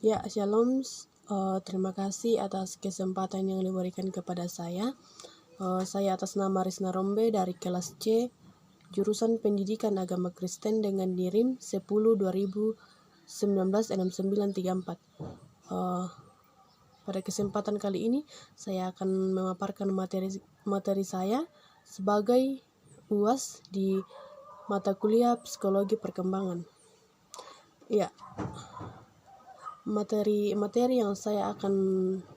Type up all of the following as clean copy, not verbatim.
Ya, shalom. Terima kasih atas kesempatan yang diberikan kepada saya. Saya atas nama Risna Rombe dari kelas C, jurusan Pendidikan Agama Kristen dengan NIRIM 10/2019-6934. Pada kesempatan kali ini, saya akan memaparkan materi saya sebagai UAS di mata kuliah Psikologi Perkembangan. Ya, materi yang saya akan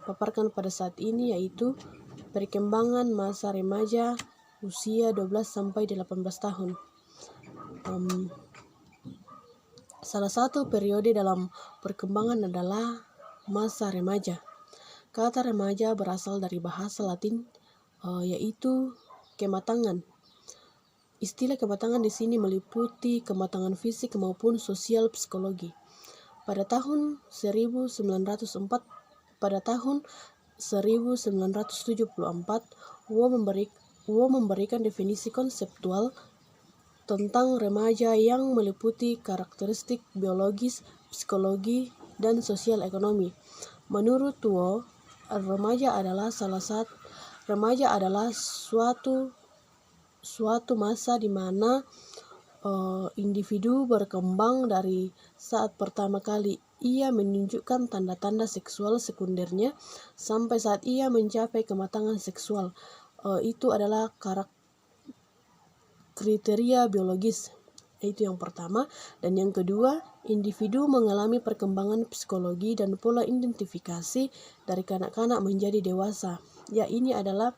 paparkan pada saat ini yaitu perkembangan masa remaja usia 12-18 tahun. Salah satu periode dalam perkembangan adalah masa remaja. Kata remaja berasal dari bahasa Latin yaitu kematangan. Istilah kematangan di sini meliputi kematangan fisik maupun sosial psikologi. Pada tahun 1974, Wo memberikan definisi konseptual tentang remaja yang meliputi karakteristik biologis, psikologi, dan sosial ekonomi. Menurut Wo, remaja adalah suatu masa di mana individu berkembang dari saat pertama kali ia menunjukkan tanda-tanda seksual sekundernya sampai saat ia mencapai kematangan seksual. Itu adalah kriteria biologis. Itu yang pertama. Dan yang kedua, individu mengalami perkembangan psikologi dan pola identifikasi dari kanak-kanak menjadi dewasa. Ya, ini adalah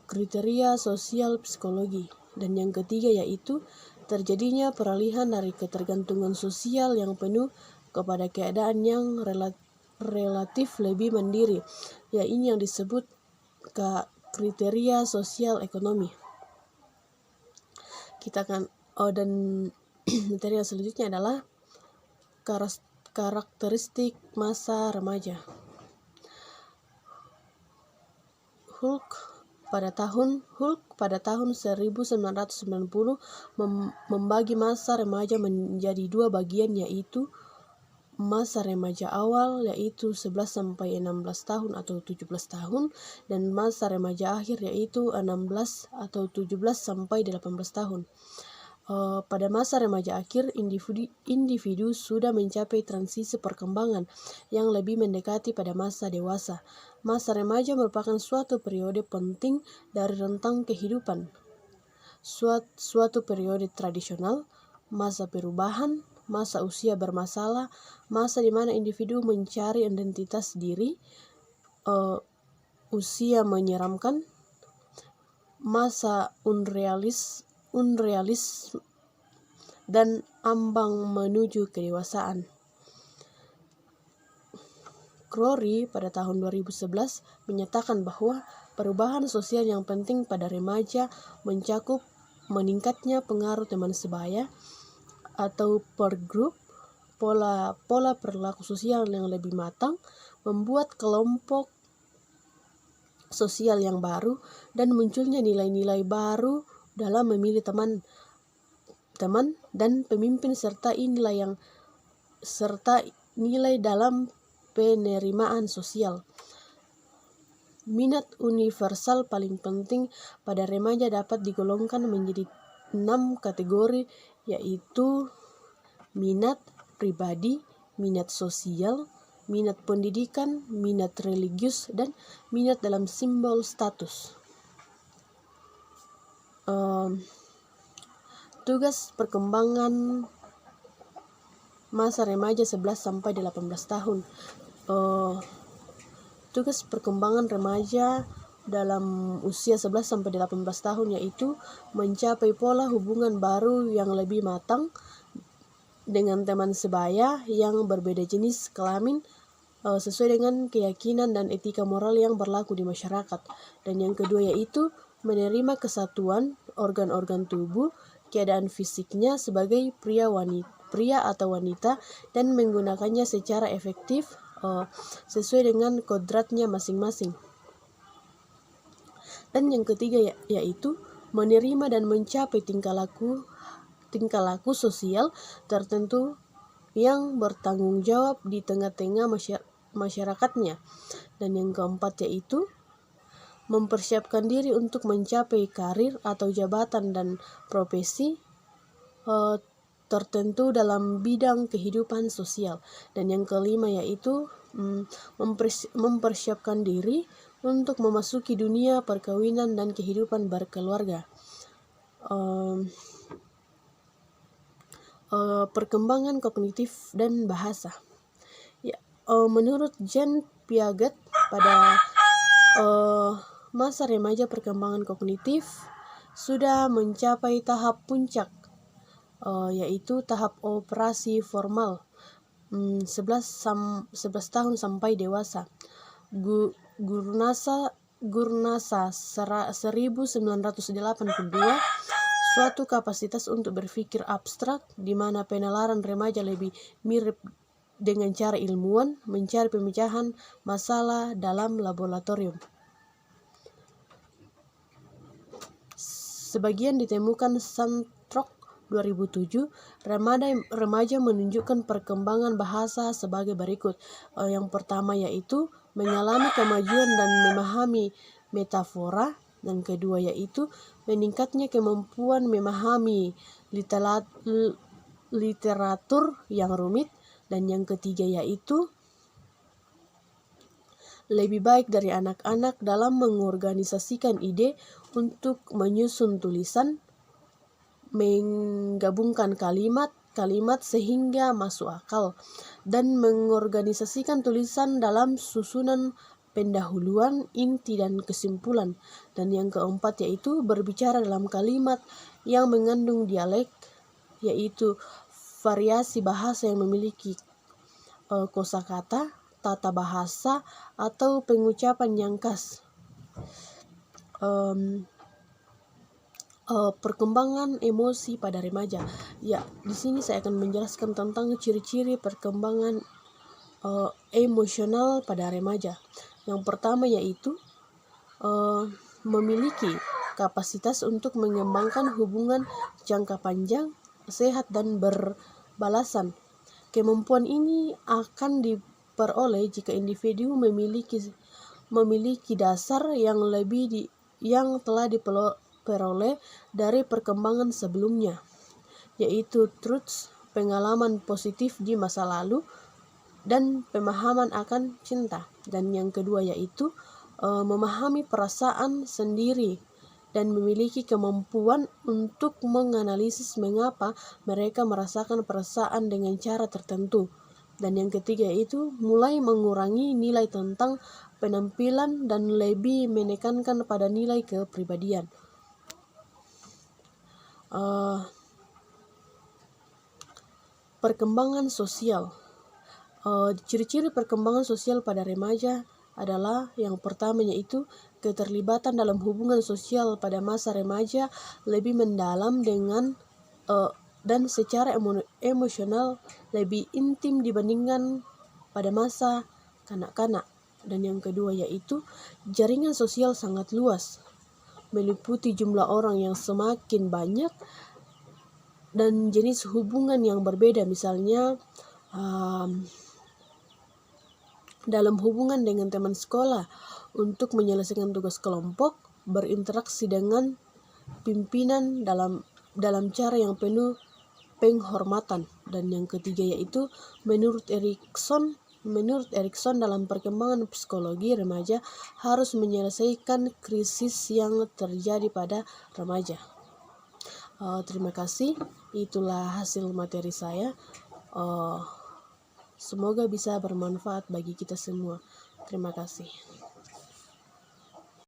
kriteria sosial psikologi. Dan yang ketiga yaitu terjadinya peralihan dari ketergantungan sosial yang penuh kepada keadaan yang relatif lebih mandiri. Ya, ini yang disebut kriteria sosial ekonomi. Kita akan dan materi yang selanjutnya adalah karakteristik masa remaja. Hulk pada tahun 1990 membagi masa remaja menjadi dua bagian, yaitu masa remaja awal yaitu 11-16 tahun atau 17 tahun dan masa remaja akhir yaitu 16 atau 17-18 tahun. Pada masa remaja akhir, individu sudah mencapai transisi perkembangan yang lebih mendekati pada masa dewasa. Masa remaja merupakan suatu periode penting dari rentang kehidupan, suatu periode tradisional, masa perubahan, masa usia bermasalah, masa di mana individu mencari identitas diri, usia menyeramkan, masa unrealis dan ambang menuju kedewasaan. Crowley pada tahun 2011 menyatakan bahwa perubahan sosial yang penting pada remaja mencakup meningkatnya pengaruh teman sebaya atau peer group, pola perilaku sosial yang lebih matang, membuat kelompok sosial yang baru, dan munculnya nilai-nilai baru dalam memilih teman dan pemimpin serta nilai dalam penerimaan sosial. Minat universal paling penting pada remaja dapat digolongkan menjadi 6 kategori, yaitu minat pribadi, minat sosial, minat pendidikan, minat religius, dan minat dalam simbol status. Tugas perkembangan masa remaja 11-18 tahun. Tugas perkembangan remaja dalam usia 11-18 tahun yaitu mencapai pola hubungan baru yang lebih matang dengan teman sebaya yang berbeda jenis kelamin sesuai dengan keyakinan dan etika moral yang berlaku di masyarakat. Dan yang kedua yaitu menerima kesatuan organ-organ tubuh, keadaan fisiknya sebagai pria atau wanita dan menggunakannya secara efektif sesuai dengan kodratnya masing-masing. Dan yang ketiga yaitu menerima dan mencapai tingkah laku sosial tertentu yang bertanggung jawab di tengah-tengah masyarakatnya. Dan yang keempat yaitu mempersiapkan diri untuk mencapai karir atau jabatan dan profesi tertentu dalam bidang kehidupan sosial. Dan yang kelima yaitu mempersiapkan diri untuk memasuki dunia perkawinan dan kehidupan berkeluarga. Perkembangan kognitif dan bahasa. Ya, menurut Jean Piaget, pada masa remaja perkembangan kognitif sudah mencapai tahap puncak, yaitu tahap operasi formal 11 tahun sampai dewasa. Gurnasa 1982, suatu kapasitas untuk berpikir abstrak di mana penalaran remaja lebih mirip dengan cara ilmuwan mencari pemecahan masalah dalam laboratorium. Sebagian ditemukan Santrok 2007, remaja menunjukkan perkembangan bahasa sebagai berikut. Yang pertama yaitu mengalami kemajuan dan memahami metafora. Yang kedua yaitu meningkatnya kemampuan memahami literatur yang rumit. Dan yang ketiga yaitu lebih baik dari anak-anak dalam mengorganisasikan ide untuk menyusun tulisan, menggabungkan kalimat sehingga masuk akal, dan mengorganisasikan tulisan dalam susunan pendahuluan, inti, dan kesimpulan. Dan yang keempat yaitu berbicara dalam kalimat yang mengandung dialek, yaitu variasi bahasa yang memiliki kosakata, tata bahasa, atau pengucapan yang khas. Perkembangan emosi pada remaja. Ya, di sini saya akan menjelaskan tentang ciri-ciri perkembangan emosional pada remaja. Yang pertama yaitu memiliki kapasitas untuk mengembangkan hubungan jangka panjang, sehat, dan berbalasan. Kemampuan ini akan diperoleh jika individu memiliki dasar yang telah diperoleh dari perkembangan sebelumnya, yaitu truths, pengalaman positif di masa lalu, dan pemahaman akan cinta. Dan yang kedua yaitu memahami perasaan sendiri dan memiliki kemampuan untuk menganalisis mengapa mereka merasakan perasaan dengan cara tertentu. Dan yang ketiga yaitu mulai mengurangi nilai tentang penampilan dan lebih menekankan pada nilai kepribadian. Perkembangan sosial. Ciri-ciri perkembangan sosial pada remaja adalah yang pertama yaitu keterlibatan dalam hubungan sosial pada masa remaja lebih mendalam dan secara emosional lebih intim dibandingkan pada masa kanak-kanak. Dan yang kedua yaitu jaringan sosial sangat luas, meliputi jumlah orang yang semakin banyak dan jenis hubungan yang berbeda. Misalnya dalam hubungan dengan teman sekolah, untuk menyelesaikan tugas kelompok, berinteraksi dengan pimpinan dalam cara yang penuh penghormatan. Dan yang ketiga yaitu menurut Erikson dalam perkembangan psikologi remaja harus menyelesaikan krisis yang terjadi pada remaja. Terima kasih, itulah hasil materi saya. Semoga bisa bermanfaat bagi kita semua. Terima kasih.